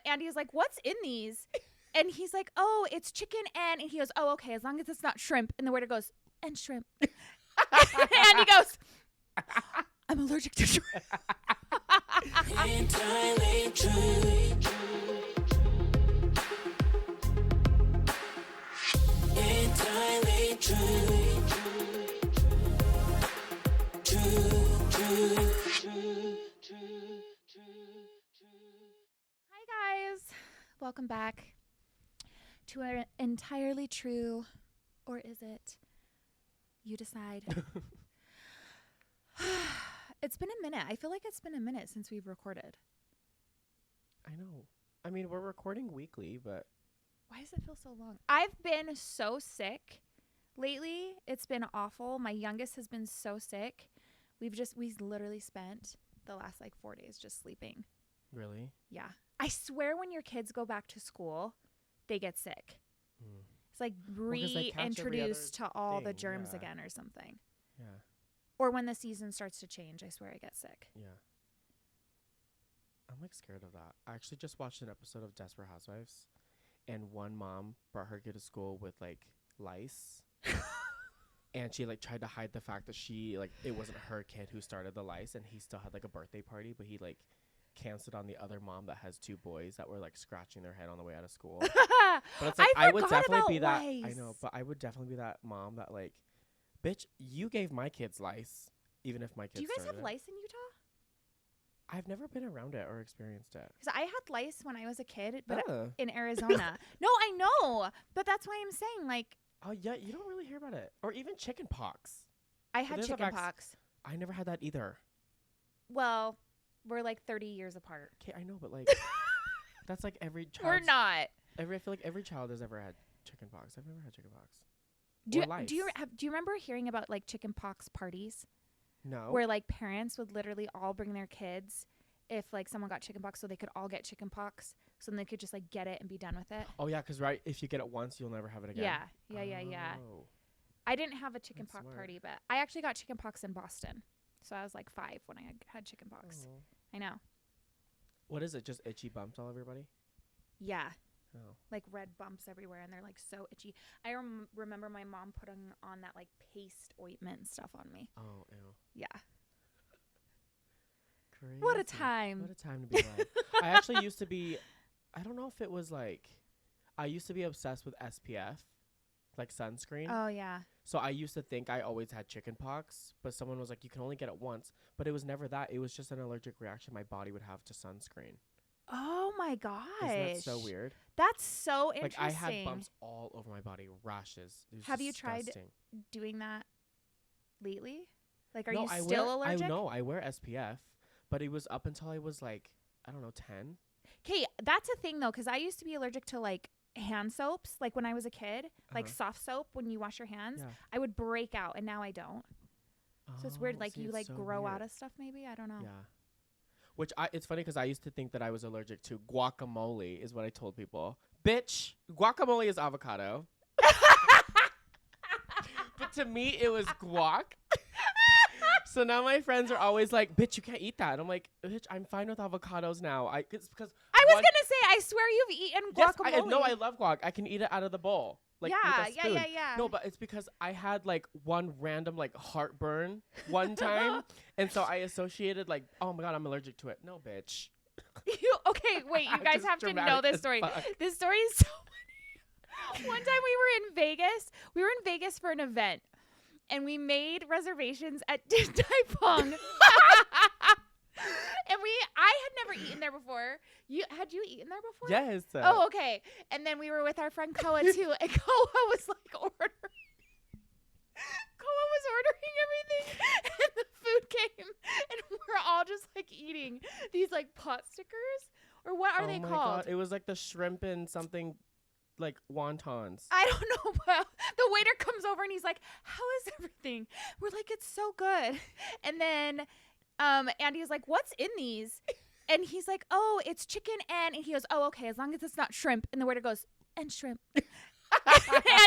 Andy's like, what's in these? And he's like, oh, it's chicken and he goes, oh, okay, as long as it's not shrimp. And the waiter goes, and shrimp. And he goes, I'm allergic to shrimp. Entirely true. Entirely true. Hi, guys. Welcome back to our Entirely True, or is it? You decide. It's been a minute. I feel like it's been a minute since we've recorded. I know. I mean, we're recording weekly, but Why does it feel so long? I've been so sick lately. It's been awful. My youngest has been so sick. We literally spent the last 4 days just sleeping. really? Yeah. I swear when your kids go back to school, they get sick. Mm. It's like 'cause they catch every reintroduced to all the thing, germs yeah. again or something. Yeah. Or when the season starts to change, I swear I get sick. Yeah. I'm scared of that. I actually just watched an episode of Desperate Housewives, and one mom brought her kid to school with lice. And she tried to hide the fact that she it wasn't her kid who started the lice, and he still had a birthday party, but he canceled on the other mom that has two boys that were scratching their head on the way out of school. But it's I would definitely be that. I know, but I would definitely be that mom that bitch, you gave my kids lice, even if my kids. Do you guys have started it. lice in Utah? I've never been around it or experienced it. Because I had lice when I was a kid, but Ugh. in Arizona. No, I know, but that's why I'm saying Oh yeah, you don't really hear about it, or even chicken pox. I had there's a chicken pox. I never had that either. Well, we're 30 years apart. Okay, I know, but that's every child. We're not. I feel like every child has ever had chicken pox. I've never had chicken pox. Do Or you lice. do you remember hearing about chicken pox parties No. where parents would literally all bring their kids if someone got chicken pox, so they could all get chicken pox, so then they could just get it and be done with it. Oh yeah, because if you get it once, you'll never have it again. Yeah. Oh. I didn't have a chicken That's pox smart. party, but I actually got chicken pox in Boston, so I was 5 when I had chicken pox. Oh. I know. What is it? Just itchy bumps all everybody? Yeah. Oh. Red bumps everywhere, and they're so itchy. I remember my mom putting on that paste ointment and stuff on me. Oh, ew. Yeah. Crazy. What a time. What a time to be alive. I actually used to be, I don't know if it was I used to be obsessed with SPF, sunscreen. Oh, yeah. So I used to think I always had chicken pox, but someone was you can only get it once. But it was never that. It was just an allergic reaction my body would have to sunscreen. Oh, my gosh. Isn't that so weird? That's so interesting. I had bumps all over my body, rashes. It was Have you tried disgusting. doing that lately? Are No, you I still allergic? I wear SPF, but it was up until I was I don't know, 10. Okay, that's a thing though, because I used to be allergic to hand soaps. When I was a kid, soft soap when you wash your hands, Yeah. I would break out, and now I don't. So it's weird. See, You it's so grow weird. out of stuff. Maybe I don't know. Yeah. Which it's funny because I used to think that I was allergic to guacamole is what I told people. Bitch, guacamole is avocado. But to me, it was guac. So now my friends are always bitch, you can't eat that. And I'm bitch, I'm fine with avocados now. It's because I was gonna say, I swear you've eaten guacamole. I love guac. I can eat it out of the bowl. With a spoon. Yeah. No, but it's because I had one random heartburn one time, and so I associated oh my god, I'm allergic to it. No, bitch. Okay, wait, you guys Just have to know dramatic this as story. fuck. This story is so funny. One time we were in Vegas. We were in Vegas for an event, and we made reservations at Din Tai Fung. And I had never eaten there before. Had you eaten there before? Yes. Oh, okay. And then we were with our friend Koa too, and Koa was ordering. Koa was ordering everything, and the food came, and we're all just eating these pot stickers, or what are they my called? God. It was the shrimp and something wontons. I don't know, but the waiter comes over and he's like, "How is everything?" We're it's so good. And then Andy's like, "What's in these?" And he's like, "Oh, it's chicken and he goes, "Oh, okay, as long as it's not shrimp." And the waiter goes, "And shrimp." And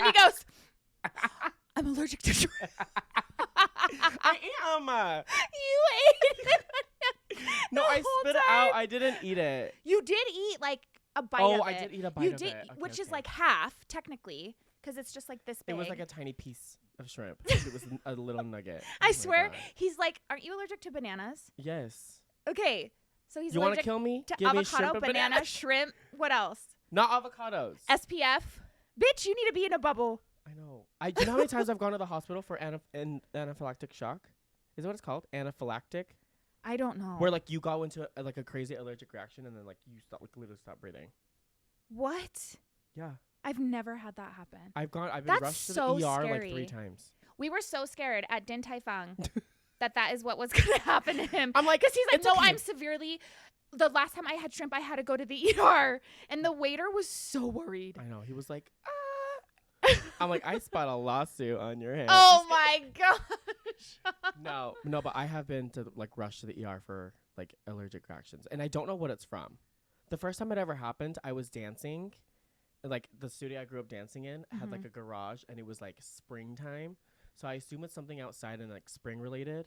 he goes, "I'm allergic to shrimp." I am. You ate it. No, the I whole spit it time. out. I didn't eat it. You did eat like a bite Oh, of it. I did eat a bite You of did, it. Okay, which is okay. like half technically, because it's just like this big. It was like a tiny piece of shrimp. It was a little nugget. I Oh my swear, God. he's like, "Aren't you allergic to bananas?" Yes. Okay, so he's You want to allergic kill me? to Give me avocado, shrimp and banana, bananas. shrimp. What else? Not avocados. SPF. Bitch, you need to be in a bubble. I know. Do you know how many times I've gone to the hospital for anaphylactic shock? Is that what it's called? Anaphylactic? I don't know. Where like you go into like a crazy allergic reaction and then like you stop, like literally stop breathing. What? Yeah. I've never had that happen. I've been That's rushed to so the ER scary. like 3 times. We were so scared at Din Tai Fung that is what was going to happen to him. I'm like, Because he's like, it's no, okay. I'm severely. The last time I had shrimp, I had to go to the ER. And the waiter was so worried. I know. He was like, I'm like, I spot a lawsuit on your hands. Oh my gosh. No, but I have been to like rush to the ER for like allergic reactions, and I don't know what it's from. The first time it ever happened, I was dancing, like the studio I grew up dancing in had like a garage, and it was like springtime, so I assume it's something outside and like spring related.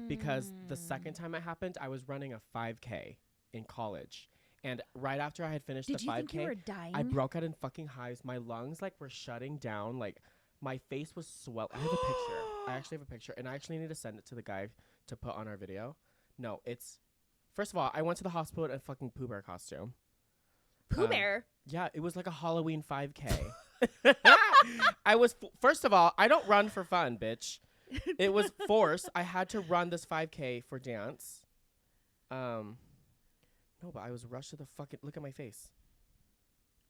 Because the second time it happened, I was running a 5K in college. And right after I had finished Did the you 5K, think you were dying? I broke out in fucking hives. My lungs like were shutting down. Like my face was swell. I have a picture. I actually have a picture, and I actually need to send it to the guy to put on our video. No, it's first of all, I went to the hospital in a fucking Pooh Bear costume. Pooh Bear? Yeah, it was like a Halloween 5K. First of all, I don't run for fun, bitch. It was forced. I had to run this 5K for dance. No, but I was rushed to the fucking. Look at my face.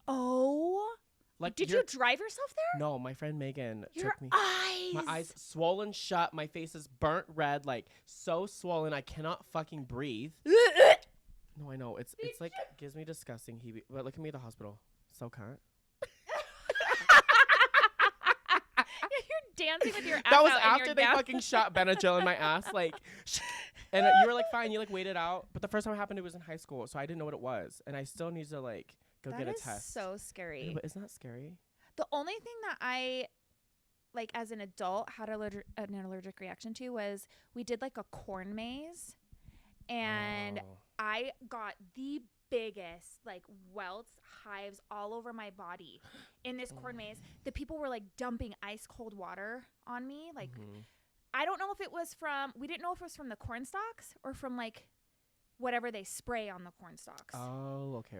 Oh. Like, Did you drive yourself there? No, my friend Megan Your took me. eyes. My eyes swollen shut. My face is burnt red, like so swollen. I cannot fucking breathe. No, I know. It's like gives me disgusting heebie. But look at me at the hospital. So cunt. You're dancing with your ass That was out in after your they gown. fucking shot Benadryl in my ass, like. And you were like fine. You like waited out. But the first time it happened, it was in high school, so I didn't know what it was, and I still need to like go get a That is test. so I scary. know, but isn't that scary? The only thing that I, like, as an adult, had an allergic reaction to was we did like a corn maze, and Oh. I got the biggest like welts, hives all over my body in this corn maze. The people were like dumping ice cold water on me. Like, I don't know if it was we didn't know if it was from the corn stalks or from like whatever they spray on the corn stalks. Oh, okay.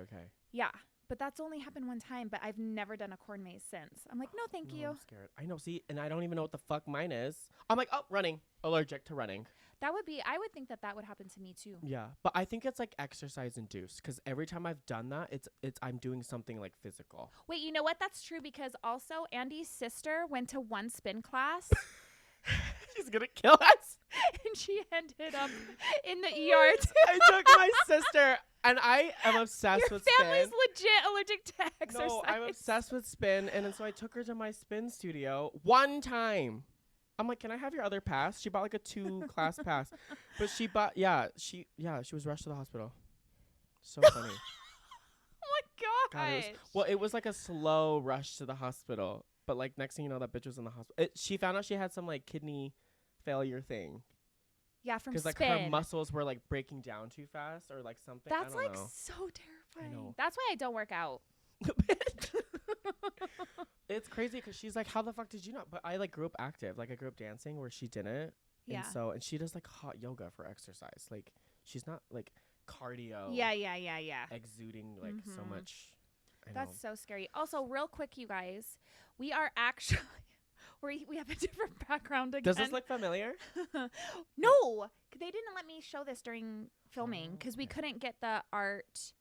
Yeah. But that's only happened one time, but I've never done a corn maze since. I'm like, no, thank you. I'm scared. I know. See, and I don't even know what the fuck mine is. I'm like, oh, running. Allergic to running. I would think that would happen to me too. Yeah, but I think it's like exercise induced because every time I've done that, I'm doing something like physical. Wait, you know what? That's true because also Andy's sister went to one spin class She's gonna kill us. and she ended up in the ER too. I took my sister, and I am obsessed Your with family's spin. legit allergic to exercise. No, I'm obsessed with spin, and then so I took her to my spin studio one time. I'm like, can I have your other pass? She bought like a 2-class pass, but she was rushed to the hospital. So funny. Oh my God, it was like a slow rush to the hospital, but like next thing you know, that bitch was in the hospital. She found out she had some like kidney failure thing. Yeah, from Because spin. like her muscles were like breaking down too fast or like something. That's I don't like know. so terrifying. know. That's why I don't work out. It's crazy because she's like, how the fuck did you not? But I like grew up active. Like I grew up dancing where she didn't. Yeah. And she does like hot yoga for exercise. Like she's not like cardio. Yeah. Exuding like so much. I That's know. so scary. Also, real quick, you guys, we are actually we have a different background again. Does this look familiar? No, they didn't let me show this during filming because we couldn't get the art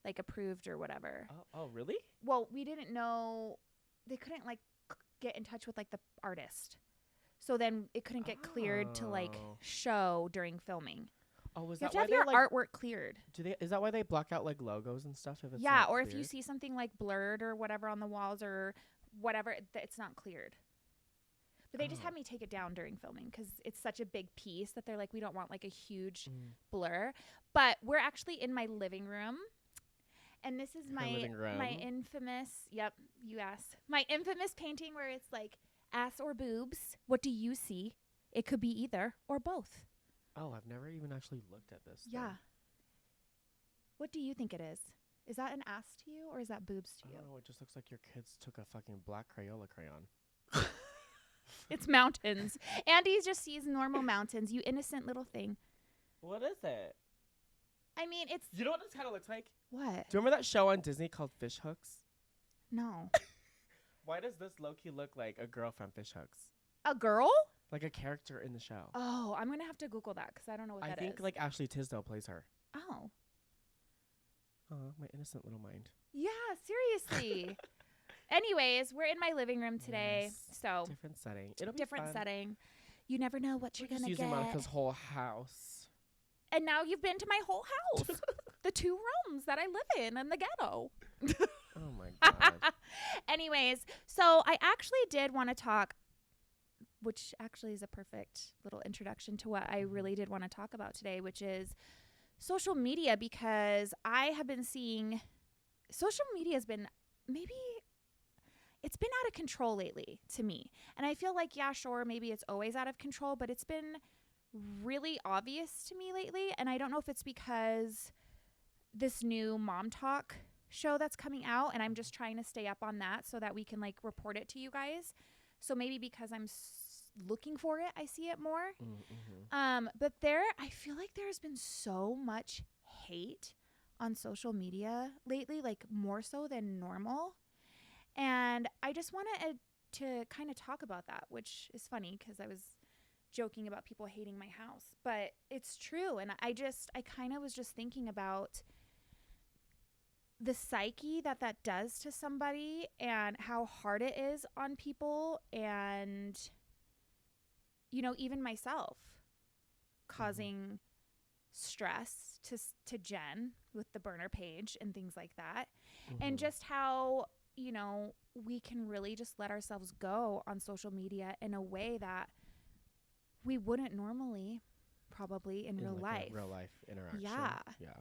like approved or whatever. Oh, really? Well, we didn't know they couldn't like get in touch with like the artist, so then it couldn't get cleared to like show during filming. Oh, is You have that to why have they your like? artwork cleared. Is that why they block out like logos and stuff? If it's Yeah, not or if you cleared? see something like blurred or whatever on the walls or whatever, it's not cleared. But they just had me take it down during filming because it's such a big piece that they're like, we don't want like a huge blur. But we're actually in my living room. And this is my infamous, my infamous painting where it's like ass or boobs. What do you see? It could be either or both. Oh, I've never even actually looked at this. Yeah. thing. What do you think it is? Is that an ass to you or is that boobs to I you? don't know. It just looks like your kids took a fucking black Crayola crayon. It's mountains. Andy just sees normal mountains, you innocent little thing. What is it? I mean, it's You know what this kind of looks like? what? Do you remember that show on Disney called Fish Hooks? No. Why does this low-key look like a girl from Fish Hooks? A girl? Like a character in the show. Oh, I'm going to have to Google that because I don't know what I that is. think like Ashley Tisdale plays her. Oh. Oh, my innocent little mind. Yeah, seriously. Anyways, we're in my living room today. Yes. So, Different setting. It'll be different fun. setting. You never know what you're We're going just to using get. Monica's whole house. And now you've been to my whole house. The 2 rooms that I live in the ghetto. Oh my god. Anyways, so I actually did want to talk, which actually is a perfect little introduction to what I really did want to talk about today, which is social media, because I have been seeing social media has been it's been out of control lately to me. And I feel like, yeah, sure, maybe it's always out of control, but it's been really obvious to me lately. And I don't know if it's because this new Mom Talk show that's coming out, and I'm just trying to stay up on that so that we can like report it to you guys. So maybe because I'm looking for it, I see it more. But I feel like there's been so much hate on social media lately, like more so than normal. And I just wanted to kind of talk about that, which is funny because I was joking about people hating my house, but it's true. And I kind of was just thinking about the psyche that does to somebody and how hard it is on people, and even myself, causing stress to Jen with the burner page and things like that. And just how we can really just let ourselves go on social media in a way that we wouldn't normally, probably in real life. Real life interaction. Yeah. Yeah.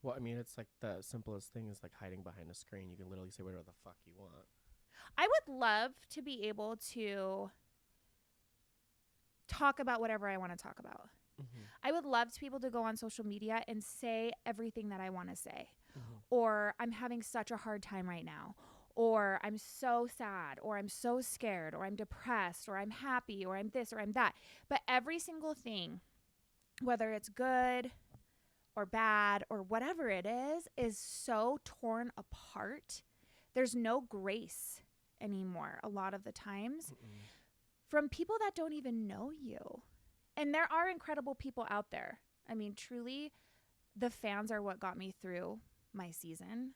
Well, I mean, it's like the simplest thing is like hiding behind a screen. You can literally say whatever the fuck you want. I would love to be able to talk about whatever I want to talk about. I would love to be able to go on social media and say everything that I want to say. Or I'm having such a hard time right now. Or I'm so sad, or I'm so scared, or I'm depressed, or I'm happy, or I'm this, or I'm that. But every single thing, whether it's good or bad or whatever it is so torn apart. There's no grace anymore a lot of the times from people that don't even know you. And there are incredible people out there. I mean, truly, the fans are what got me through my season.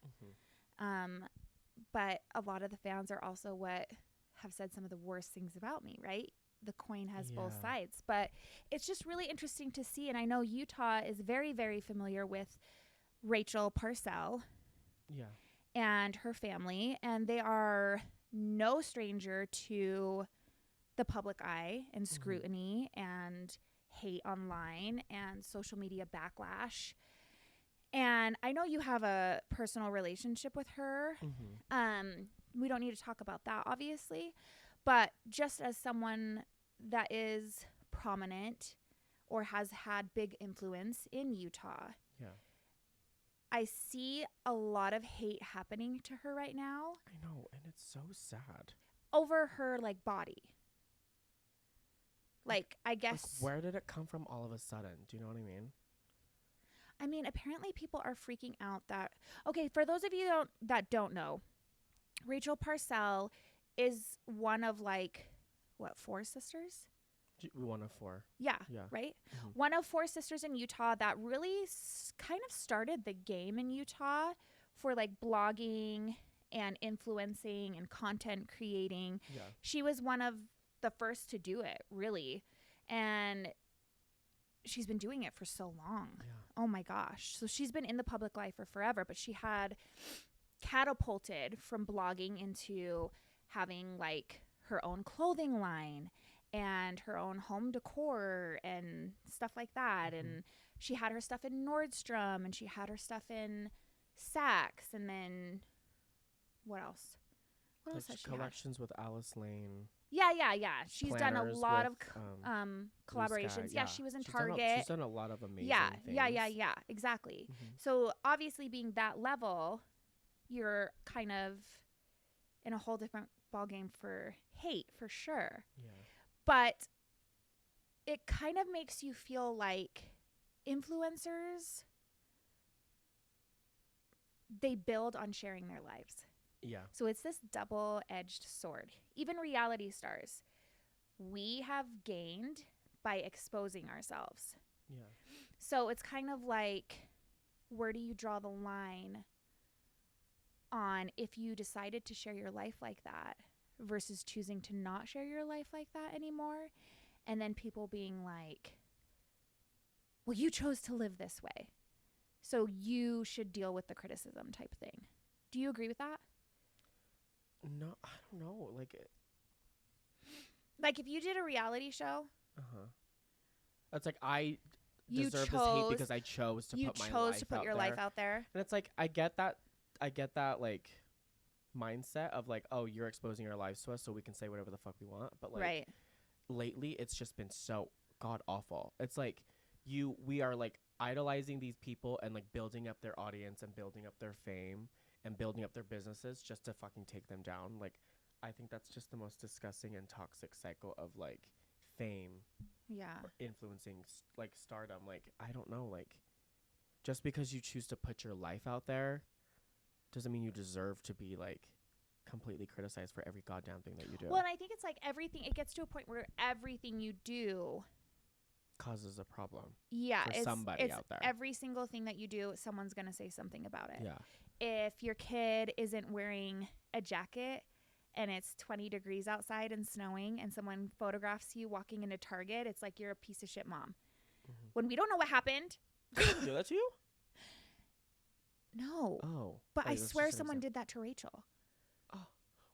But a lot of the fans are also what have said some of the worst things about me, right? The coin has both sides. But it's just really interesting to see. And I know Utah is very, very familiar with Rachel Parcell and her family. And they are no stranger to the public eye and scrutiny and hate online and social media backlash. And I know you have a personal relationship with her. We don't need to talk about that, obviously. But just as someone that is prominent or has had big influence in Utah, I see a lot of hate happening to her right now. I know, and it's so sad. Over her, like, body. Like, I guess... Like, where did it come from all of a sudden? Do you know what I mean? I mean, apparently people are freaking out that... Okay, for those of you that don't know, Rachel Parcell is one of, like, what, 4 sisters? One of 4. Yeah. Right? One of 4 sisters in Utah that really kind of started the game in Utah for, like, blogging and influencing and content creating. She was one of the first to do it, really. And she's been doing it for so long. Oh my gosh. So she's been in the public life for forever, but she had catapulted from blogging into having, like, her own clothing line and her own home decor and stuff like that. And she had her stuff in Nordstrom, and she had her stuff in Saks, and then what else? What else has she had? collections with Alice Lane. Yeah. She's done a planners lot of with, Blue collaborations. Sky, Yeah, she was in She's done Target. she's done a lot of amazing Yeah, things. exactly. Mhm. So obviously, being that level, you're kind of in a whole different ballgame for hate, for sure. Yeah. But it kind of makes you feel like influencers, they build on sharing their lives. Yeah. So it's this double-edged sword. Even reality stars, we have gained by exposing ourselves. Yeah. So it's kind of like, where do you draw the line on if you decided to share your life like that versus choosing to not share your life like that anymore? And then people being like, well, you chose to live this way, so you should deal with the criticism type thing. Do you agree with that? No, I don't know. Like if you did a reality show, It's like I You deserve this hate chose- because I chose to you put my chose life to put out your there. life out there. And it's like I get that like mindset of like, oh, you're exposing your lives to us so we can say whatever the fuck we want. But like Right. lately it's just been so god awful. It's like we are like idolizing these people and like building up their audience and building up their fame and building up their businesses just to fucking take them down. Like I think that's just the most disgusting and toxic cycle of like fame Yeah. or influencing like stardom. Like I don't know, like just because you choose to put your life out there doesn't mean you deserve to be like completely criticized for every goddamn thing that you do. Well, and I think it's like everything, it gets to a point where everything you do, Causes a problem. yeah, For it's somebody it's out there. every single thing that you do, someone's going to say something about it. Yeah. If your kid isn't wearing a jacket and it's 20 degrees outside and snowing and someone photographs you walking into Target, it's like you're a piece of shit mom. Mhm. When we don't know what happened. Do that to you? No. Oh. But I that's swear just an someone example. did that to Rachel.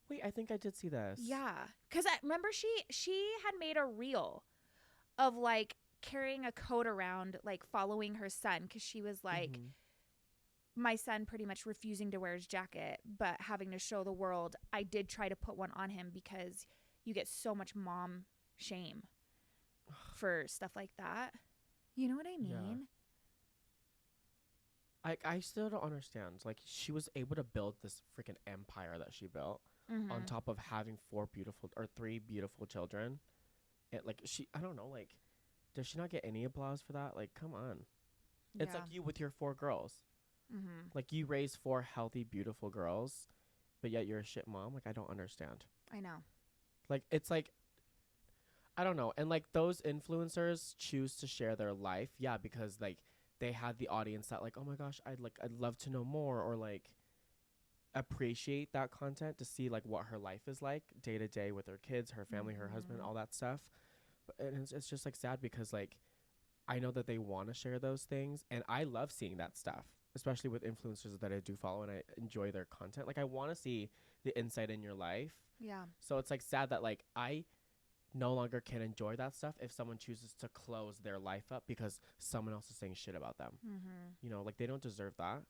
Wait, I think I did see this. Yeah. Because I remember she had made a reel of like carrying a coat around, like following her son, because she was like, Mhm. my son pretty much refusing to wear his jacket, but having to show the world, I did try to put one on him because you get so much mom shame for stuff like that. You know what I Yeah. mean? I still don't understand. Like she was able to build this freaking empire that she built on Mhm. top of having 3 beautiful children. And like I don't know, like does she not get any applause for that? Like come on. It's like you with your 4 girls. Mhm. Like you raised 4 healthy, beautiful girls, but yet you're a shit mom. Like I don't understand. I know. Like it's like I don't know. And like those influencers choose to share their life, yeah, because like they had the audience that like, oh my gosh, I'd love to know more, or like appreciate that content to see like what her life is like day to day with her kids, her family, her husband, Mhm. all that stuff. But it's just like sad because like I know that they want to share those things, and I love seeing that stuff, especially with influencers that I do follow and I enjoy their content. Like I want to see the insight in your life. Yeah. So it's like sad that like I no longer can enjoy that stuff if someone chooses to close their life up because someone else is saying shit about them. Mhm. You know, like they don't deserve that.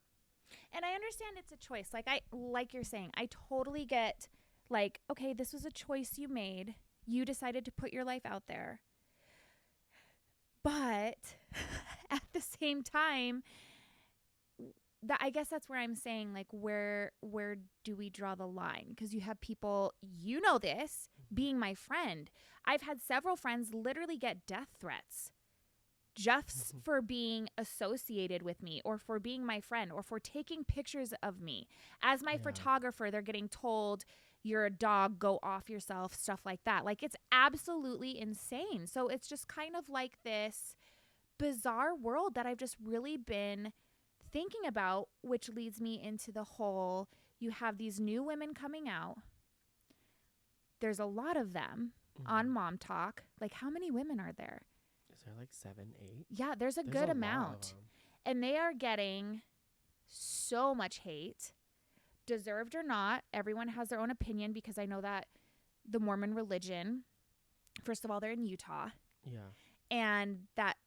And I understand it's a choice. Like you're saying, I totally get like, okay, this was a choice you made. You decided to put your life out there. But at the same time, I guess that's where I'm saying like where do we draw the line? Because you have people, you know this, being my friend. I've had several friends literally get death threats just for being associated with me or for being my friend or for taking pictures of me. As my Yeah. photographer, they're getting told you're a dog, go off yourself, stuff like that. Like it's absolutely insane. So it's just kind of like this bizarre world that I've just really been thinking about, which leads me into the whole, you have these new women coming out. There's a lot of them on Mom Talk. Like how many women are there? Is there like 7, 8? Yeah, there's a There's good a lot of amount. 'em. And they are getting so much hate, deserved or not. Everyone has their own opinion because I know that the Mormon religion, first of all, they're in Utah, Yeah. and that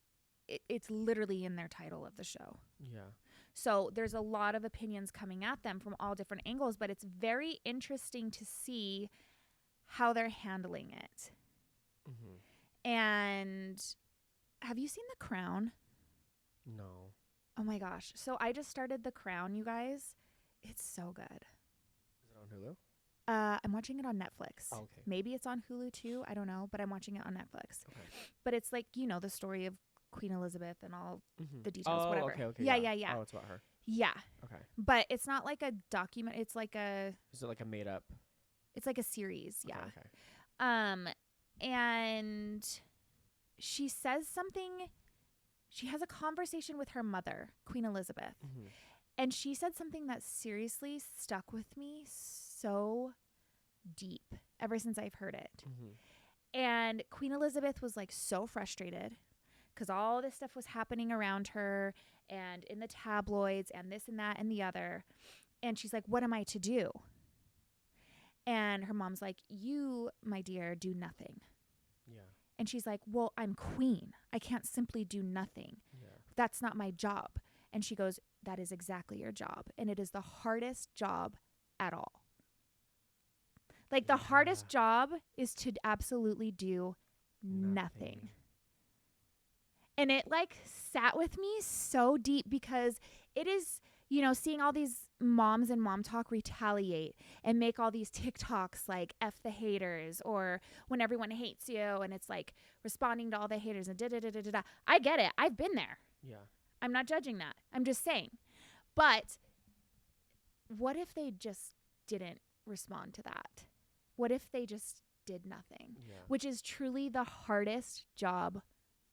it's literally in their title of the show. Yeah. So there's a lot of opinions coming at them from all different angles, but it's very interesting to see how they're handling it. Mm-hmm. And have you seen The Crown? No. Oh my gosh. So I just started The Crown, you guys. It's so good. Is it on Hulu? I'm watching it on Netflix. Oh, okay. Maybe it's on Hulu too. I don't know, but I'm watching it on Netflix. Okay. But it's like, you know, the story of Queen Elizabeth and all Mm-hmm. the details, Oh, whatever. okay. Yeah. Oh, it's about her. Yeah. Okay. But it's not like a document. It's like a Is it like a made up? it's like a series. Yeah. Okay. And she says something. She has a conversation with her mother, Queen Elizabeth. Mm-hmm. And she said something that seriously stuck with me so deep ever since I've heard it. Mm-hmm. And Queen Elizabeth was like so frustrated because all this stuff was happening around her and in the tabloids and this and that and the other. And she's like, what am I to do? And her mom's like, you, my dear, do nothing. Yeah. And she's like, well, I'm queen. I can't simply do nothing. Yeah. That's not my job. And she goes, that is exactly your job. And it is the hardest job at all. Like the hardest job is to absolutely do nothing. And it like sat with me so deep because it is, you know, seeing all these moms and mom talk retaliate and make all these TikToks like F the haters or when everyone hates you and it's like responding to all the haters and da-da-da-da-da-da. I get it. I've been there. Yeah. I'm not judging that. I'm just saying. But what if they just didn't respond to that? What if they just did nothing? Yeah. Which is truly the hardest job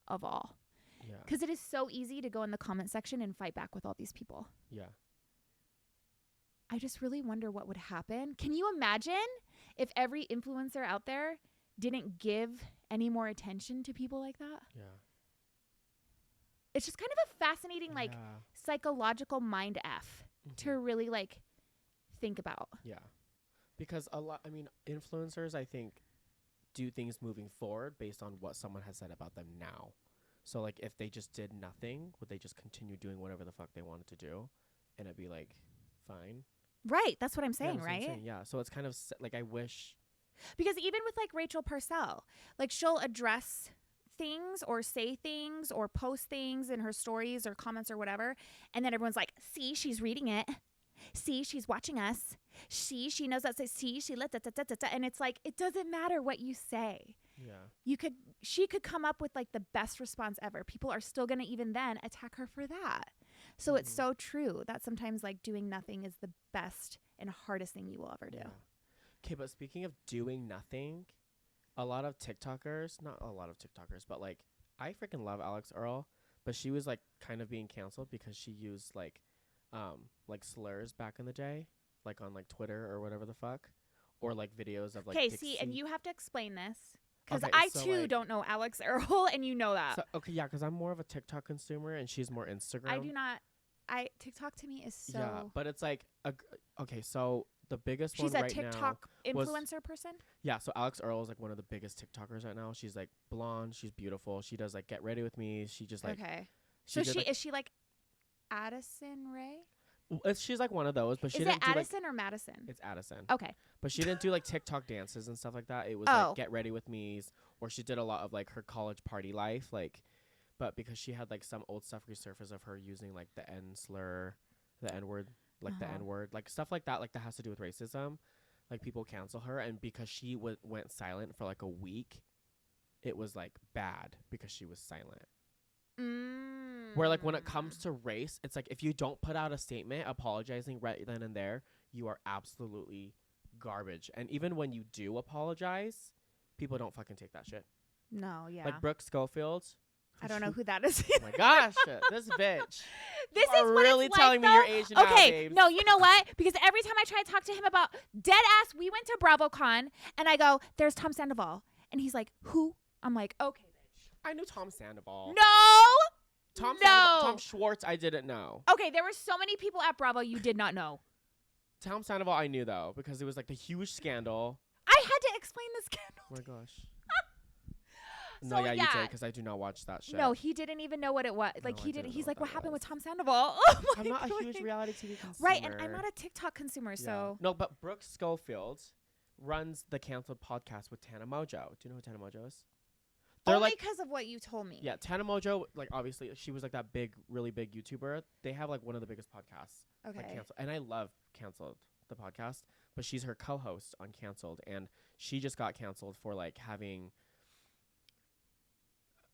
of all. Yeah. Because it is so easy to go in the comment section and fight back with all these people. Yeah. I just really wonder what would happen. Can you imagine if every influencer out there didn't give any more attention to people like that? Yeah. It's just kind of a fascinating, like, psychological mind F to really, like, think about. Yeah. Because influencers, I think, do things moving forward based on what someone has said about them now. So, like, if they just did nothing, would they just continue doing whatever the fuck they wanted to do? And it'd be, like, fine. Right. That's what I'm saying, that's what I'm right? saying. Yeah. So it's kind of, like, I wish. Because even with, like, Rachel Parcell, like, she'll address things or say things or post things in her stories or comments or whatever. And then everyone's like, see, she's reading it. See, she's watching us. She knows that. See, she let and it's like, it doesn't matter what you say. Yeah. She could come up with like the best response ever. People are still going to even then attack her for that. So it's so true that sometimes like doing nothing is the best and hardest thing you will ever do. Okay, but speaking of doing nothing, a lot of TikTokers, not a lot of TikTokers, but like I freaking love Alex Earl, but she was like kind of being canceled because she used like slurs back in the day, like on like Twitter or whatever the fuck, or like videos of like. Okay, see, and you have to explain this because Okay, I so, too like, don't know Alex Earl, and you know that. So, okay, yeah, because I'm more of a TikTok consumer and she's more Instagram. I do not. TikTok to me is so. Yeah, but it's like okay, so the biggest She's one a right TikTok now was, influencer person. Yeah, so Alex Earl is like one of the biggest TikTokers right now. She's like blonde, she's beautiful. She does like Get Ready With Me. She just like Okay. She So did, is she like Addison Rae? she's like one of those, but she Is didn't it do, Addison or Madison? It's Addison. Okay. But she didn't do like TikTok dances and stuff like that. It was Oh. like Get Ready With Me's, or she did a lot of like her college party life, like. But because she had like some old stuff resurface of her using like the N slur, the N word, like the N word, like stuff like that has to do with racism. Like people cancel her, and because she went silent for like a week, it was like bad because she was silent. Where like when it comes to race, it's like if you don't put out a statement apologizing right then and there, you are absolutely garbage. And even when you do apologize, people don't fucking take that shit. No, yeah. Like Brooke Schofield. I don't know who that is. Oh my gosh, this bitch. This You is are what really it's telling like, me you're though. Asian now, Okay, babes. no, you know what? Because every time I try to talk to him about dead ass, we went to BravoCon, and I go, "There's Tom Sandoval," and he's like, "Who?" I'm like, "Okay, bitch." I knew Tom Sandoval. No, Tom Schwartz, I didn't know. Okay, there were so many people at Bravo you did not know. Tom Sandoval, I knew though because it was like the huge scandal. I had to explain the scandal. Oh my gosh. No, So, yeah, you yeah. did, because I do not watch that shit. No, he didn't even know what it was. Like No, I he didn't didn't. know He's what like, what that happened with was. Tom Sandoval? I'm not a huge Like, reality TV consumer. right, and I'm not a TikTok consumer, Yeah. so No, but Brooke Schofield runs the canceled podcast with Tana Mojo. Do you know who Tana Mojo is? They're only like, because of what you told me. yeah, Tana Mojo, like, obviously, she was like that big, really big YouTuber. They have like one of the biggest podcasts. Like, Okay. canceled. And I love Canceled, the podcast, but she's her co-host on Canceled, and she just got canceled for like having,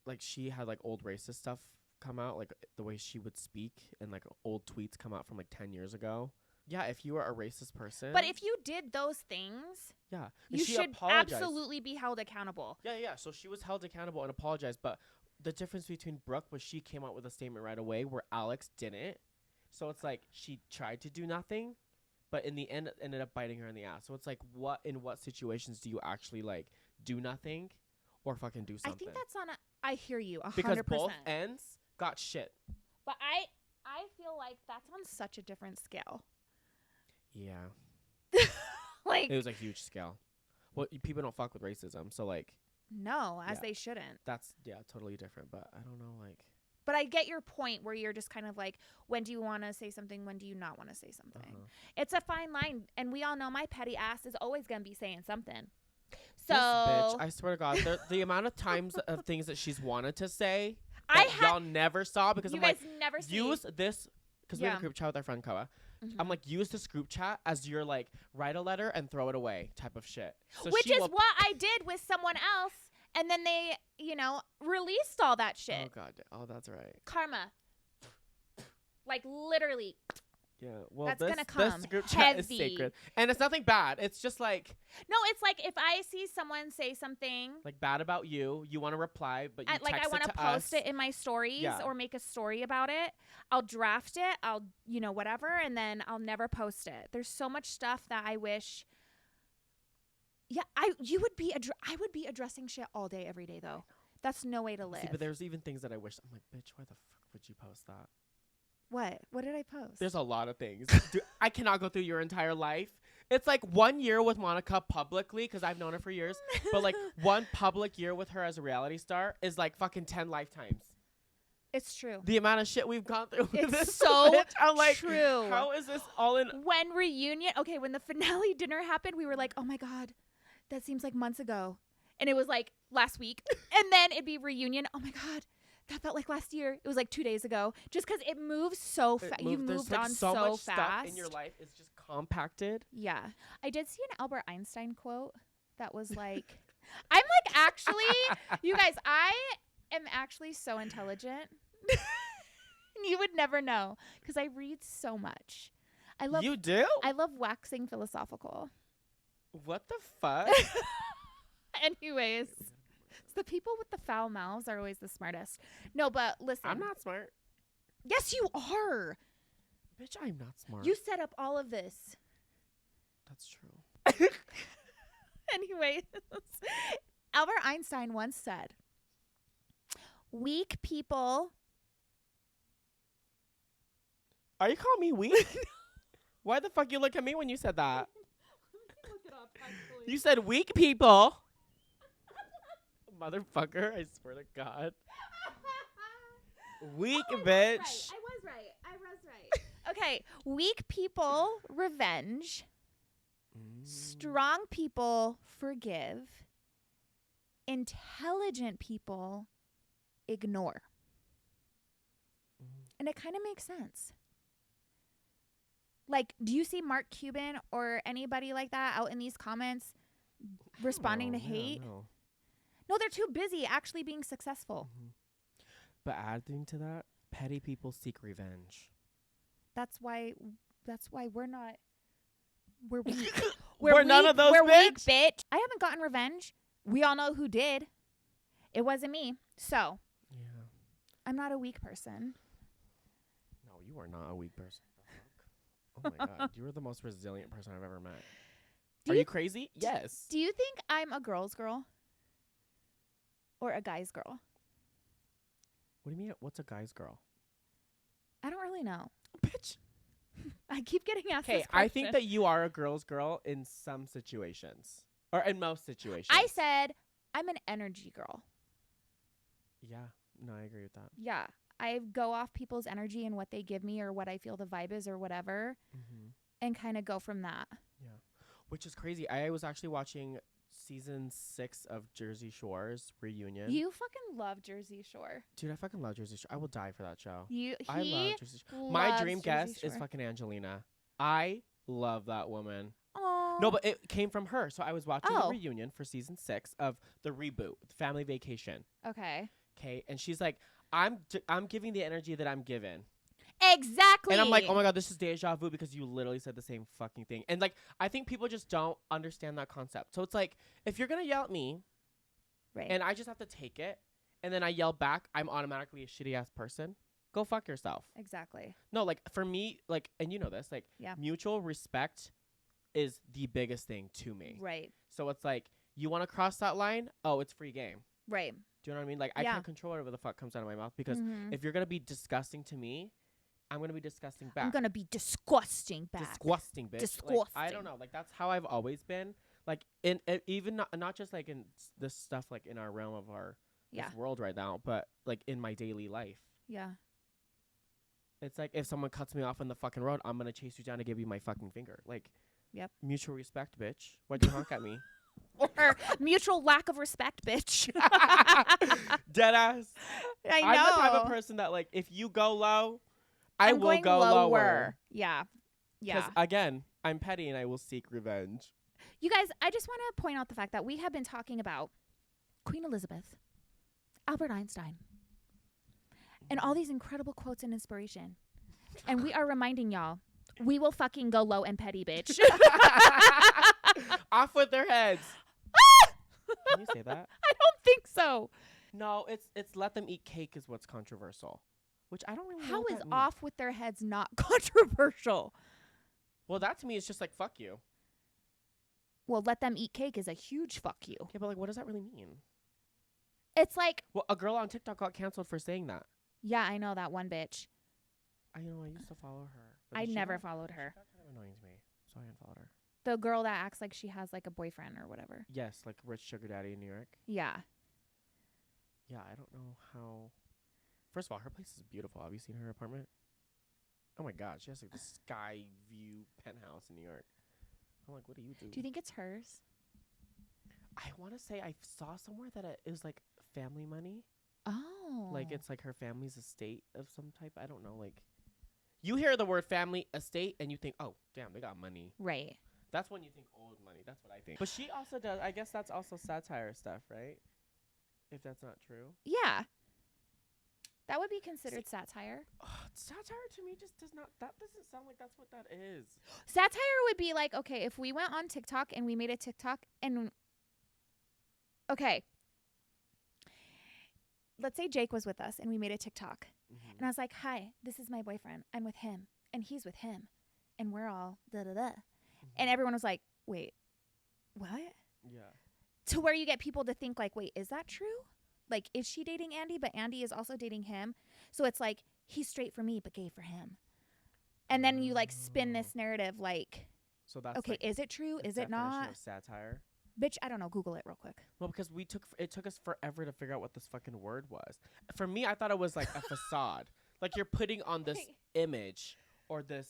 like, she had like old racist stuff come out, like the way she would speak, and like old tweets come out from like 10 years ago. Yeah, if you are a racist person. But if you did those things, yeah, and you she should apologized. absolutely be held accountable. Yeah. So she was held accountable and apologized. But the difference between Brooke was she came out with a statement right away, where Alex didn't. So it's like she tried to do nothing, but in the end it ended up biting her in the ass. So it's like, in what situations do you actually like do nothing or fucking do something? I think that's on a. I hear you 100%. because both ends got shit. But I feel like that's on such a different scale. Yeah, Like it was a huge scale. Well, people don't fuck with racism, so like no, as Yeah. they shouldn't. that's totally different. But I don't know, like. But I get your point where you're just kind of like, when do you want to say something? When do you not want to say something? It's a fine line. And we all know my petty ass is always going to be saying something. So This bitch, I swear to God, the amount of times of things that she's wanted to say I that had, y'all never saw, because you I'm guys like, never see. use this, because we have Yeah. a group chat with our friend Koa. Mhm. I'm like, use this group chat as your like write a letter and throw it away type of shit. So Which she is will- what I did with someone else. And then they, released all that shit. Oh God. Oh, that's right. Karma. Like literally. Yeah. Well, That's this gonna come this group chat is heavy. sacred, and it's nothing bad. It's just like No, it's like if I see someone say something, bad about you. You want to reply, but you I text want to to post us. it in my stories Yeah. or make a story about it. I'll draft it. I'll, whatever. And then I'll never post it. There's so much stuff that I wish. Yeah, I would be addressing shit all day, every day, though. That's no way to live. See, but there's even things that I wish. I'm like, bitch, why the fuck would you post that? What? What did I post? There's a lot of things. Dude, I cannot go through your entire life. It's like 1 year with Monica publicly, because I've known her for years. But like one public year with her as a reality star is like fucking 10 lifetimes. It's true. The amount of shit we've gone through with It's this so bitch, I'm like, true. how is this all in? When when the finale dinner happened, we were like, oh my God, that seems like months ago. And it was like last week. And then it'd be reunion. Oh my God, that felt like last year. It was like 2 days ago. Just because it moves so fast. You There's, moved like, on so much fast. stuff in your life is just compacted. Yeah. I did see an Albert Einstein quote that was like, I'm like, actually, you guys, I am actually so intelligent. You would never know because I read so much. You do? I love waxing philosophical. What the fuck? Anyways, it's the people with the foul mouths are always the smartest. No, but listen. I'm not smart. Yes, you are. Bitch, I'm not smart. You set up all of this. That's true. Anyways, Albert Einstein once said, weak people. Are you calling me weak? Why the fuck you look at me when you said that? Look it up, actually. You said weak people. Motherfucker, I swear to God. Weak bitch. I was right. Okay, weak people revenge. Strong people forgive. Intelligent people ignore. And it kind of makes sense. Like, do you see Mark Cuban or anybody like that out in these comments responding to hate? No, they're too busy actually being successful. But adding to that, petty people seek revenge. That's why we're not. We're weak. We're none of those, We're weak, bitch. bitch. I haven't gotten revenge. We all know who did. It wasn't me. So Yeah. I'm not a weak person. No, you are not a weak person. Oh my God. You are the most resilient person I've ever met. Do Are you- you crazy? Yes. Do you think I'm a girl's girl? Or a guy's girl? What do you mean? What's a guy's girl? I don't really know. Bitch. I keep getting asked Okay, this question. I think that you are a girl's girl in some situations. Or in most situations. I said I'm an energy girl. Yeah. No, I agree with that. Yeah. I go off people's energy and what they give me or what I feel the vibe is or whatever and kind of go from that. Yeah. Which is crazy. I was actually watching season 6 of Jersey Shore's reunion. You fucking love Jersey Shore. Dude, I fucking love Jersey Shore. I will die for that show. He I love Jersey Shore. My loves dream Jersey guest is Shore. fucking Angelina. I love that woman. Aww. No, but it came from her. So I was watching Oh. the reunion for season 6 of the reboot, Family Vacation. Okay. Okay, and she's like, I'm giving the energy that I'm given. Exactly. And I'm like, oh my God, this is deja vu because you literally said the same fucking thing. And like, I think people just don't understand that concept. So it's like, if you're going to yell at me right. and I just have to take it and then I yell back, I'm automatically a shitty ass person. Go fuck yourself. Exactly. No, like for me, like, and you know this, like Yeah. mutual respect is the biggest thing to me. Right. So it's like, you want to cross that line? Oh, it's free game. Right. Do you know what I mean? Like, I Yeah. can't control whatever the fuck comes out of my mouth because Mhm. if you're going to be disgusting to me, I'm going to be disgusting back. I'm going to be disgusting back. Disgusting, bitch. Disgusting. Like, I don't know. Like, that's how I've always been. Like, even not just like in this stuff, like in our realm of our Yeah. this world right now, but like in my daily life. Yeah. It's like if someone cuts me off on the fucking road, I'm going to chase you down to give you my fucking finger. Like, Yep. mutual respect, bitch. Why'd you honk at me? Or mutual lack of respect, bitch. Dead ass. I know. I'm the type of person that, like, if you go low, I I'm will going go lower. Yeah. Because, Yeah. again, I'm petty and I will seek revenge. You guys, I just want to point out the fact that we have been talking about Queen Elizabeth, Albert Einstein, and all these incredible quotes and inspiration. And we are reminding y'all, we will fucking go low and petty, bitch. Off with their heads. Can you say that? I don't think so. No, it's let them eat cake is what's controversial. Which I don't really know How what is that means. off with their heads not controversial? Well, that to me is just like, fuck you. Well, let them eat cake is a huge fuck you. Yeah, but like, what does that really mean? It's like, Well, a girl on TikTok got canceled for saying that. yeah, I know that one bitch. I used to follow her. but I she never got- followed She her. got kind of annoying to me, so I unfollowed her. The girl that acts like she has like a boyfriend or whatever. Yes, like rich sugar daddy in New York. Yeah. Yeah, I don't know how. First of all, her place is beautiful. Have you seen her apartment? Oh my God, she has like the sky view penthouse in New York. I'm like, what do you do? Do you think it's hers? I want to say I saw somewhere that it was like family money. Oh. Like it's like her family's estate of some type. I don't know. Like you hear the word family estate and you think, oh, damn, they got money. Right. That's when you think old money. That's what I think. But she also does. I guess that's also satire stuff, right? If that's not true. Yeah. That would be considered satire. Satire to me just does not. That doesn't sound like that's what that is. Satire would be like, okay, if we went on TikTok and we made a TikTok and okay. Let's say Jake was with us and we made a TikTok. Mm-hmm. And I was like, "Hi, this is my boyfriend. I'm with him and he's with him. And we're all da da da." And everyone was like, "Wait. What?" Yeah. To where you get people to think like, "Wait, is that true? Like, is she dating Andy, but Andy is also dating him?" So it's like, he's straight for me, but gay for him. And then you like spin this narrative like, So that's okay, like is it true? the Is it definition not? of satire. Bitch, I don't know. Google it real quick. Well, because it took us forever to figure out what this fucking word was. For me, I thought it was like a facade. Like you're putting on this Wait. image or this.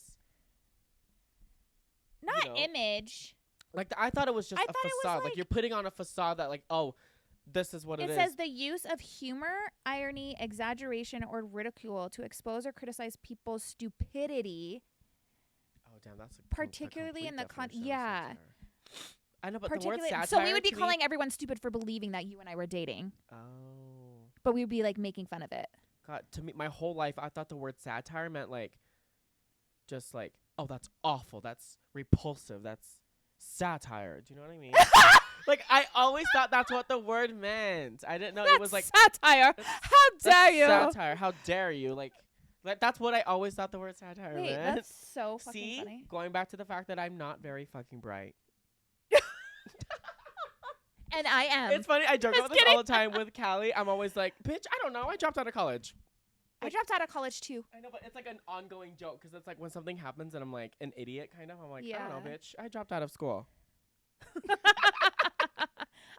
Not know, image. Like I thought it was just I a thought it was, facade. like- You're putting on a facade that like, oh, this is what It is. says the use of humor, irony, exaggeration, or ridicule to expose or criticize people's stupidity. Oh damn, that's a particularly in the definition of yeah. satire. I know, but the word Particularly, satire. so we would be to me- calling everyone stupid for believing that you and I were dating, Oh. but we would be like making fun of it. God, to me, my whole life, I thought the word satire meant like, just like, oh, that's awful, that's repulsive, that's satire. Do you know what I mean? Like, I always thought that's what the word meant. I didn't know it was like satire. How that's dare you? satire. How dare you? Like that's what I always thought the word satire Wait, meant. that's so fucking See, funny. going back to the fact that I'm not very fucking bright. And I am. It's funny. I joke Just about this all the time with Callie. I'm always like, bitch, I don't know. I dropped out of college. I dropped out of college too. I know, but it's like an ongoing joke because it's like when something happens and I'm like an idiot kind of. I'm like, I don't know, Yeah. bitch. I dropped out of school.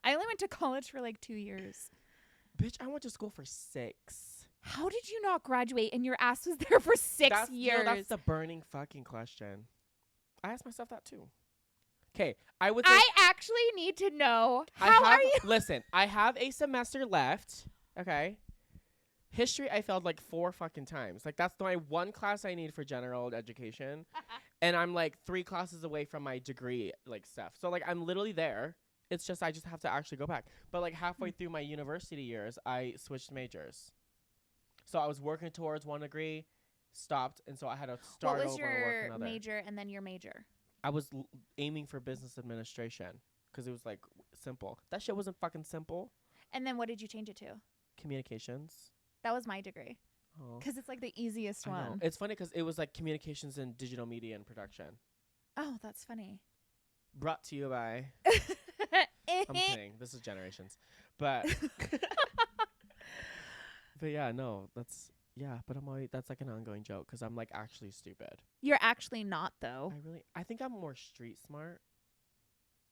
I only went to college for like 2 years. Bitch, I went to school for 6. How did you not graduate and your ass was there for 6 years? That's the burning fucking question. I asked myself that too. Okay, I would say I actually need to know. How are you? Listen, I have a semester left. Okay. History, I failed like 4 fucking times. Like, that's my one class I need for general education. And I'm like 3 classes away from my degree, like, stuff. So, like, I'm literally there. It's just, I just have to actually go back. But, like, halfway through my university years, I switched majors. So, I was working towards one degree, stopped, and so I had to start What was over and work your another. major and then your major? I was aiming for business administration because it was, like, simple. That shit wasn't fucking simple. And then what did you change it to? Communications. That was my degree. Oh. Because it's like the easiest I know. one. It's funny because it was like communications and digital media and production. Oh, that's funny. Brought to you by. I'm kidding. This is Generations, but. But yeah, no, that's But I'm always that's like an ongoing joke because I'm like actually stupid. You're actually not, though. I think I'm more street smart.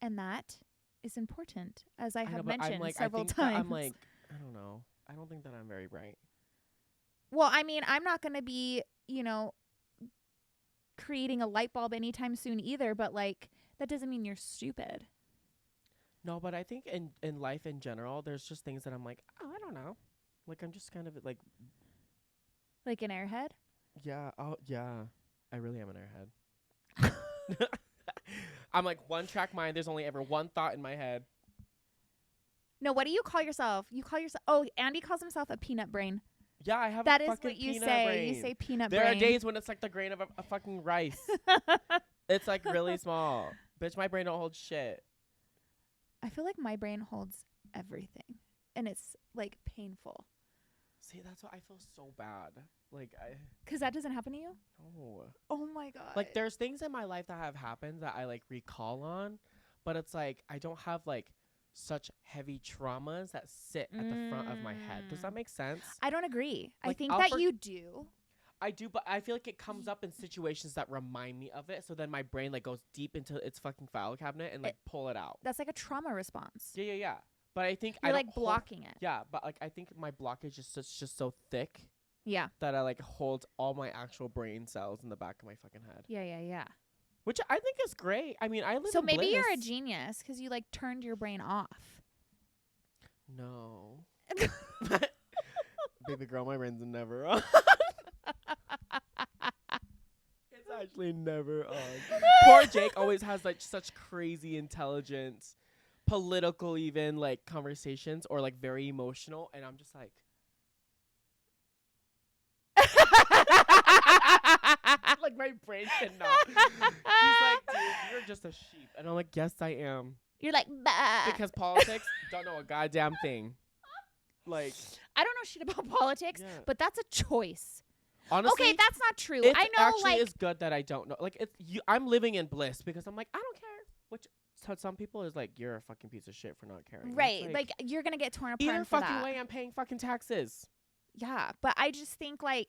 And that is important, as I have know, but mentioned I'm like, several I think times. That I'm like, I don't know. I don't think that I'm very bright. Well, I mean, I'm not going to be, creating a light bulb anytime soon either, but like that doesn't mean you're stupid. No, but I think in life in general, there's just things that I'm like, oh, I don't know. Like, I'm just kind of like an airhead? Yeah. Oh, yeah. I really am an airhead. I'm like one-track mind. There's only ever one thought in my head. No, what do you call yourself? You call yourself... Oh, Andy calls himself a peanut brain. Yeah, I have that a is fucking what you peanut say. brain. You say peanut there brain. There are days when it's like the grain of a fucking rice. It's like really small. Bitch, my brain don't hold shit. I feel like my brain holds everything. And it's like painful. See, that's why I feel so bad. Like, because that doesn't happen to you? No. Oh my God. Like, there's things in my life that have happened that I like recall on, but it's like I don't have like such heavy traumas that sit at the front of my head. Does that make sense? I don't agree. Like, I think that you do. I do, but I feel like it comes up in situations that remind me of it. So then my brain like goes deep into its fucking file cabinet and like pull it out. That's like a trauma response. Yeah. But I think you're I like blocking it. Yeah, but like I think my blockage is just so thick. Yeah. That I like hold all my actual brain cells in the back of my fucking head. Yeah. Which I think is great. I mean, I live So in maybe bliss. you're a genius because you like turned your brain off. No. Baby girl, my brain's never on. It's actually never on. Poor Jake always has like such crazy intelligence, political even like conversations or like very emotional, and I'm just like like my brain cannot. He's like, dude, you're just a sheep. And I'm like, yes, I am. You're like, bah. Because politics don't know a goddamn thing. Like, I don't know shit about politics, but that's a choice. Honestly, okay, that's not true. It I know, actually like, is good that I don't know. Like, I'm living in bliss because I'm like, I don't care. Which to some people is like, you're a fucking piece of shit for not caring. Right? Like you're gonna get torn apart. Either for fucking that. way, I'm paying fucking taxes. Yeah, but I just think I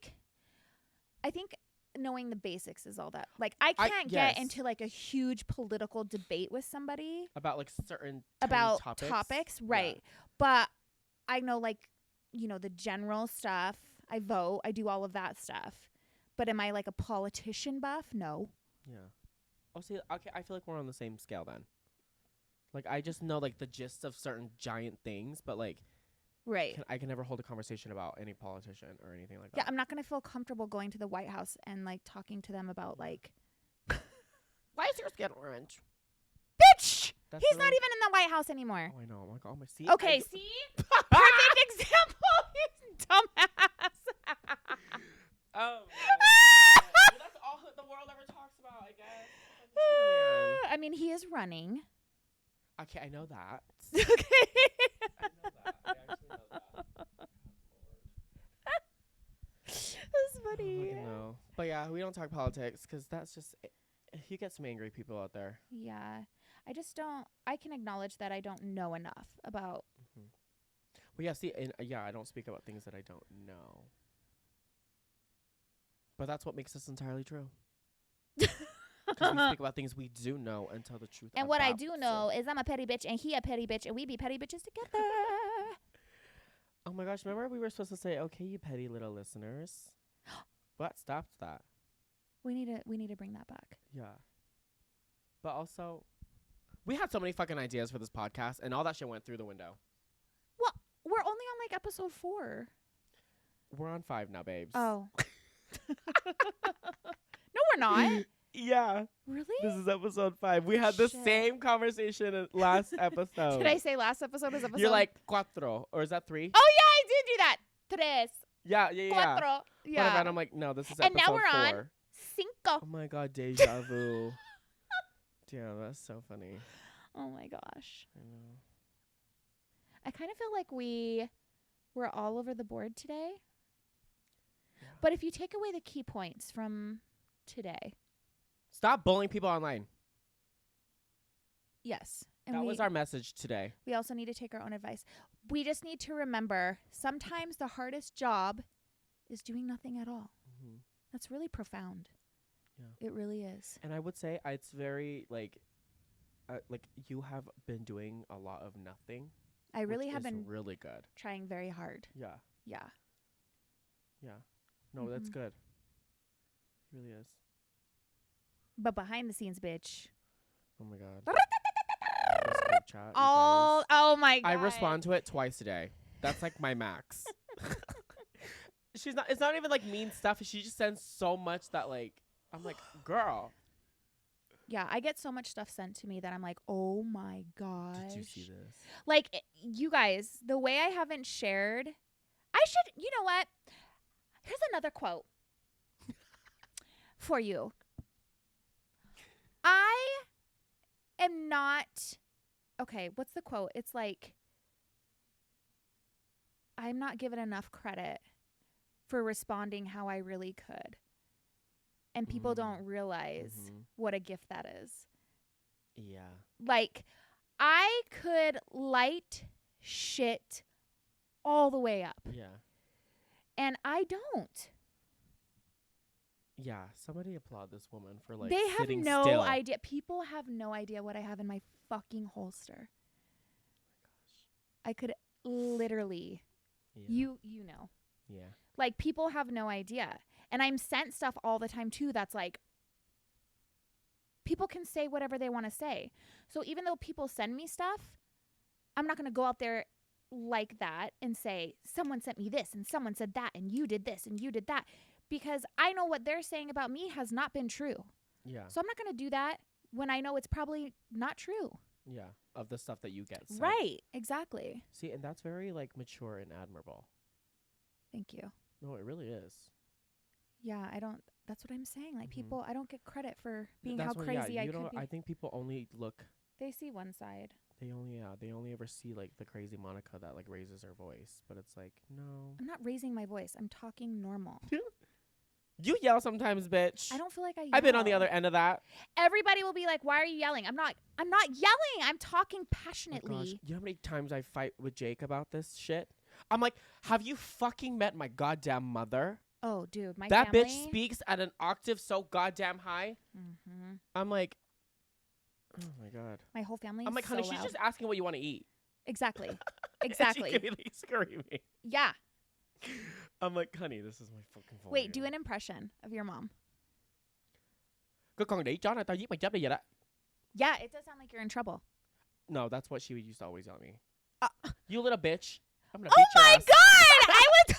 think knowing the basics is all that. Like, I can't get into like a huge political debate with somebody about like certain about topics, right? Yeah. But I know, like, the general stuff. I vote. I do all of that stuff. But am I like a politician buff? No. Yeah. Oh, see, okay. I feel like we're on the same scale then. Like, I just know like the gist of certain giant things, but like, right. I can never hold a conversation about any politician or anything like that. Yeah, I'm not gonna feel comfortable going to the White House and like talking to them about like, why is your skin orange? Bitch! That's He's not even in the White House anymore. Oh, I know. I'm like, oh my. See. Okay, see. Perfect example. You dumbass. Oh. Well, that's all the world ever talks about, I guess. I mean, he is running. Okay, I know that. Okay. I know that. I actually know that. That's funny. No, but yeah, we don't talk politics because that's just you get some angry people out there. Yeah, I just don't. I can acknowledge that I don't know enough about. Mm-hmm. Well, yeah. See, and I don't speak about things that I don't know. But that's what makes us entirely true. Because we speak about things we do know and tell the truth. And what I do know is I'm a petty bitch and he a petty bitch and we be petty bitches together. Oh my gosh, remember we were supposed to say, okay, you petty little listeners. What stopped that? We need to bring that back. Yeah. But also, we had so many fucking ideas for this podcast, and all that shit went through the window. Well, we're only on like episode 4. We're on 5 now, babes. Oh. No, we're not. Yeah. Really? This is episode 5. We had the Shit. same conversation in last episode. Did I say last episode was episode? You're like, cuatro. Or is that 3? Oh, yeah, I did do that. Tres. Yeah. Cuatro. Yeah. Whatever, and I'm like, no, this is And episode now we're 4. on Cinco. Oh my god, deja vu. Damn, that's so funny. Oh, my gosh. I know. I kind of feel like we're all over the board today. Yeah. But if you take away the key points from today. Stop bullying people online. Yes. And That we, was our message today. we also need to take our own advice. We just need to remember sometimes the hardest job is doing nothing at all. Mm-hmm. That's really profound. Yeah. It really is. And I would say it's very, like you have been doing a lot of nothing. I really which have is been really good. trying very hard. Yeah. Yeah. Yeah. No, that's Mhm. good. It really is. But behind the scenes, bitch. Oh my god. This group chat, you guys. Oh my god. I respond to it twice a day. That's like my max. It's not even like mean stuff. She just sends so much that like I'm like, girl. Yeah, I get so much stuff sent to me that I'm like, oh my gosh. Did you see this? Like, you guys, the way I haven't shared, you know what? Here's another quote for you. I am not, okay, what's the quote? It's like, I'm not given enough credit for responding how I really could. And people don't realize what a gift that is. Yeah. Like, I could light shit all the way up. Yeah. And I don't. Yeah. Somebody applaud this woman for like They have sitting no still. idea. People have no idea what I have in my fucking holster. I could literally, Yeah. you know. Yeah. Like, people have no idea. And I'm sent stuff all the time, too, that's like, people can say whatever they want to say. So even though people send me stuff, I'm not going to go out there like that and say, someone sent me this and someone said that and you did this and you did that. Because I know what they're saying about me has not been true. Yeah. So I'm not going to do that when I know it's probably not true. Yeah. Of the stuff that you get sent. Right. Exactly. See, and that's very like mature and admirable. Thank you. No, it really is. Yeah, that's what I'm saying. Like, Mhm. people, I don't get credit for being That's how what- crazy yeah, I you could don't, be. I think people only look. They see one side. They only ever see like the crazy Monica that like raises her voice, but it's like no. I'm not raising my voice. I'm talking normal. You yell sometimes, bitch. I don't feel like I yell. I've been on the other end of that. Everybody will be like, "Why are you yelling?" I'm not yelling. I'm talking Oh my gosh, passionately. you know how many times I fight with Jake about this shit? I'm like, have you fucking met my goddamn mother? Oh, dude, my That family. bitch speaks at an octave so goddamn high. Mm-hmm. I'm like, oh my god. My whole family. I'm like, is honey, so she's loud. just asking what you want to eat. Exactly. And Exactly. she could be like screaming. Yeah. I'm like, honey, this is my fucking phone. Wait, do an impression of your mom. Cái con đĩ chó này tao giết mày chết bây giờ đó. Yeah, it does sound like you're in trouble. No, that's what she would used to always yell at me. Uh, You little bitch. I'm gonna Oh beat your my ass. god! I was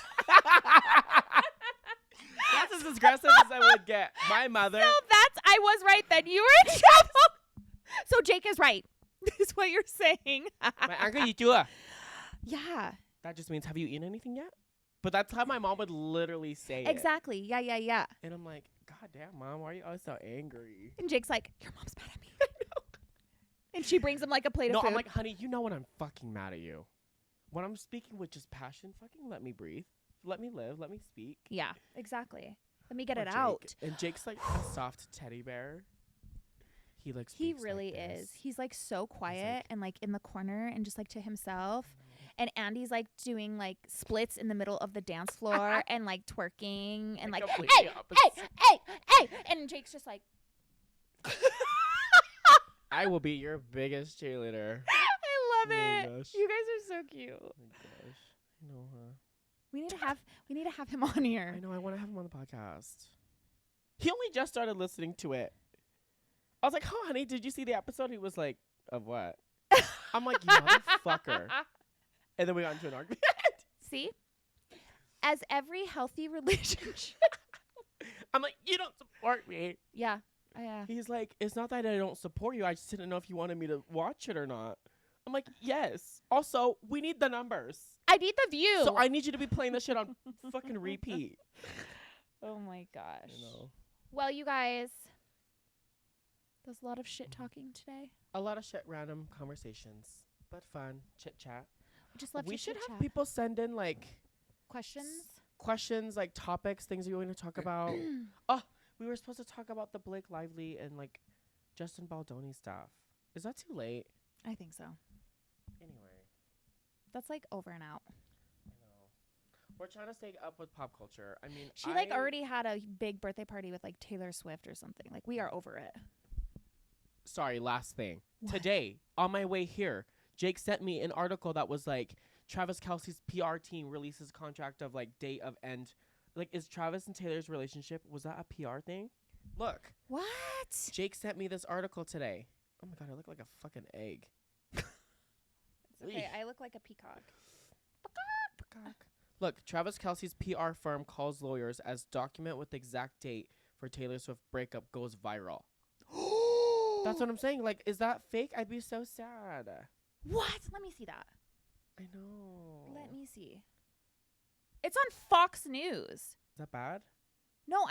That's as aggressive as I would get. My mother. I was right then. You were in trouble. So Jake is right. Is what you're saying. My uncle, you do. Yeah. That just means, have you eaten anything yet? But that's how my mom would literally say it. Exactly. Yeah. And I'm like, God damn, Mom, why are you always so angry? And Jake's like, your mom's mad at me. And she brings him like a plate No, of food. I'm like, honey, you know when I'm fucking mad at you. When I'm speaking with just passion, fucking let me breathe. Let me live. Let me speak. Yeah, exactly. Let me get Poor it Jake. out. And Jake's like a soft teddy bear. He like He speaks really like is. this. He's like so quiet like- and like in the corner and just like to himself. And Andy's like doing like splits in the middle of the dance floor and like twerking and like, completely hey, opposite. hey. And Jake's just like, I will be your biggest cheerleader. I love Oh my it. gosh. You guys are so cute. Oh my gosh. I know, huh? We need to have him on here. I know. I want to have him on the podcast. He only just started listening to it. I was like, "Oh, honey, did you see the episode?" He was like, "Of what?" I'm like, "You motherfucker!" And then we got into an argument. See, as every healthy relationship. I'm like, "You don't support me." Yeah. He's like, "It's not that I don't support you. I just didn't know if you wanted me to watch it or not." I'm like, "Yes." Also, we need the numbers. I need the view. So I need you to be playing this shit on fucking repeat. Oh my gosh. You know. Well, you guys, there's a lot of shit talking today. A lot of shit, random conversations, but fun chit chat. We just love We to should have chit-chat. people send in like questions, like topics, things you want to talk about. Oh, we were supposed to talk about the Blake Lively and like Justin Baldoni stuff. Is that too late? I think so. Anyway, That's like over and out. I know. We're trying to stay up with pop culture. I mean, She like already had a big birthday party with like Taylor Swift or something. Like we are over it. Sorry, last thing. What? Today, on my way here, Jake sent me an article that was like Travis Kelce's PR team releases contract of like date of end. Like, is Travis and Taylor's relationship, was that a PR thing? Look. What? Jake sent me this article today. Oh my God, I look like a fucking egg. It's okay. I look like a peacock. Peacock. Look, Travis Kelce's PR firm calls lawyers as document with exact date for Taylor Swift breakup goes viral. That's what I'm saying. Like, is that fake? I'd be so sad. What? Let me see that. I know. Let me see. It's on Fox News. Is that bad? No,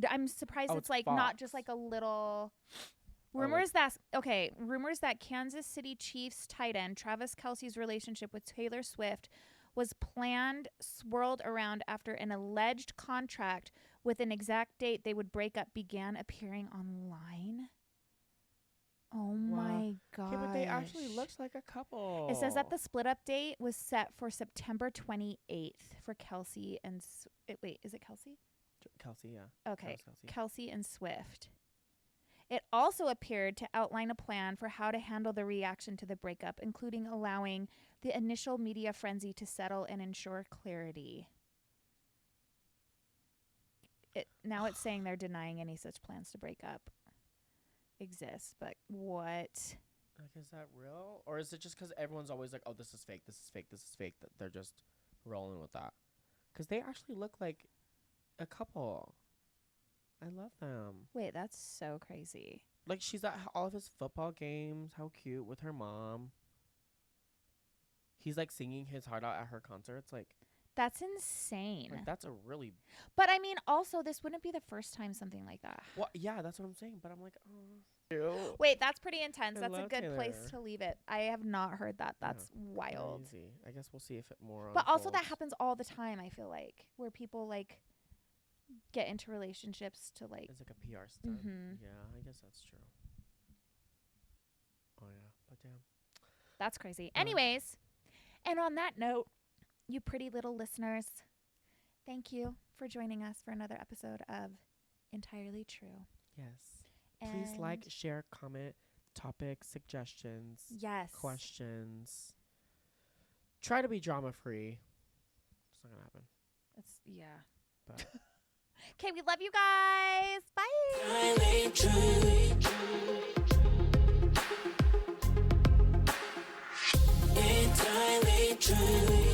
I'm surprised Oh, it's it's like not Fox. just like a little Oh, rumors rumors that Kansas City Chiefs tight end Travis Kelce's relationship with Taylor Swift was planned, swirled around after an alleged contract with an exact date they would break up began appearing online. Oh my god. Okay, but they actually looked like a couple. It says that the split up date was set for September 28th for Kelsey and wait, is it Kelsey? Kelsey, yeah. Okay, Travis Kelce. Kelsey and Swift. It also appeared to outline a plan for how to handle the reaction to the breakup, including allowing the initial media frenzy to settle and ensure clarity. Now it's saying they're denying any such plans to break up exist, but what? Like, is that real? Or is it just because everyone's always like, oh, this is fake, this is fake, this is fake, that they're just rolling with that? Because they actually look like a couple. I love them. Wait, that's so crazy. Like, she's at all of his football games. How cute, with her mom. He's like singing his heart out at her concerts. Like, That's insane. that's a really... But I mean, also, this wouldn't be the first time something like that. Well, yeah, that's what I'm saying. But I'm like, oh. Wait, that's pretty intense. I That's a love good place Taylor. to leave it. I have not heard that. That's wild. Crazy. I guess we'll see if it more But also that unfolds. happens all the time, I feel like, where people like get into relationships to like It's like a PR stunt. Mhm. Yeah, I guess that's true. Oh, yeah. But damn. that's crazy. Yeah. Anyways, and on that note, you pretty little listeners, thank you for joining us for another episode of Entirely True. Yes. Please like, And share, comment, topics, suggestions, yes. questions. Try to be drama free. It's not gonna happen. It's yeah. But Okay, we love you guys. Bye. Entirely true. Entirely true.